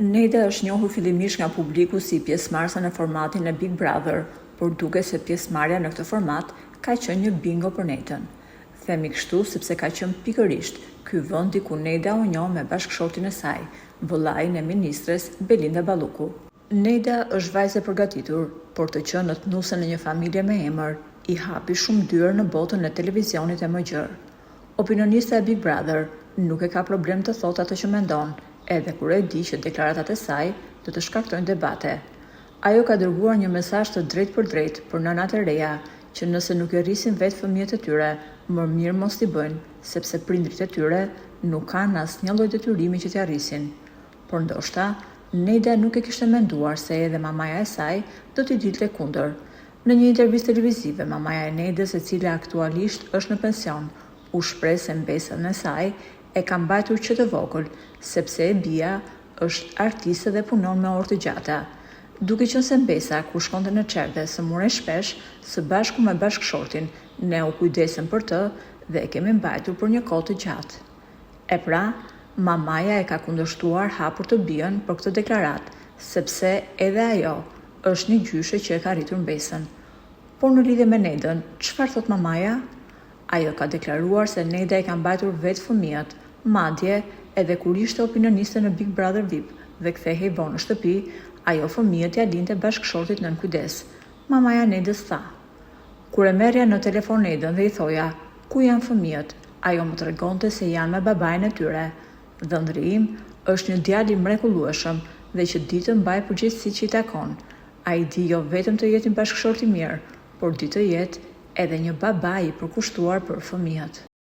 Nejda është njohur fillimisht nga publiku si pjesëmarrëse në formatin e Big Brother, por duket se pjesëmarrja në këtë format ka qenë një bingo për Nejdën. Themi kështu sepse ka qenë pikërisht ky vendi ku Nejda u njoh me bashkëshortin e saj, vëllain e ministres Belinda Balluku. Nejda është vajzë e përgatitur, por të qenë të nusën në një familje me emër, i hapi shumë dyrë në botën e televizionit e më gjerë. Opinionista e Big Brother nuk e ka problem të thotë atë që mendon, edhe kur e di që deklaratat e saj do të shkaktojnë debate. Ajo ka dërguar një mesazh të drejtë për nënat e reja, që nëse nuk e rrisin vetë fëmijët e tyre, më mirë mos t'i bëjnë, sepse prindrit e tyre nuk kanë asnjë lloj detyrimi që t'i arrisin. Por ndoshta, Nejda nuk e kishte menduar se edhe mamaja e saj do t'i dilte kundër. Në një intervistë televizive, mamaja e Nejdës, e cila aktualisht është në pension, u shpreh se mbesën e saj e ka mbajtur që të vogël, sepse e bia është artiste dhe punon me orë të gjata. Duke qenë se mbesa, kur shkonte në çerdhe, së mure shpesh, së bashku me bashkëshortin, ne u kujdesëm për të dhe e kemi mbajtur për një kohë të gjatë. E pra, mamaja e ka kundërshtuar hapur të bijën për këtë deklarat, sepse edhe ajo është një gjyshe që e ka rritur mbesën. Por në lidhje me Nejdën, çfarë thot mamaja? Ajo ka deklaruar se Nejda i ka mbajtur vetë fëmijët, madje edhe kur ishte opinioniste në Big Brother VIP dhe kthehej vonë në shtëpi, ajo fëmijët ja linte bashkëshortit nën kujdes. Mamaja Nejdës tha: "Kur e merrja në telefon Nejdën dhe i thoja, ku janë fëmijët, ajo më tregonte se janë me babain e tyre. Dhëndri im është një djalë i mrekullueshëm dhe që ditën mbaj përgjegjësitë që i takon. Ai di jo vetëm të jetë një bashkëshort i mirë, por di të jetë edhe një baba i përkushtuar për fëmijët."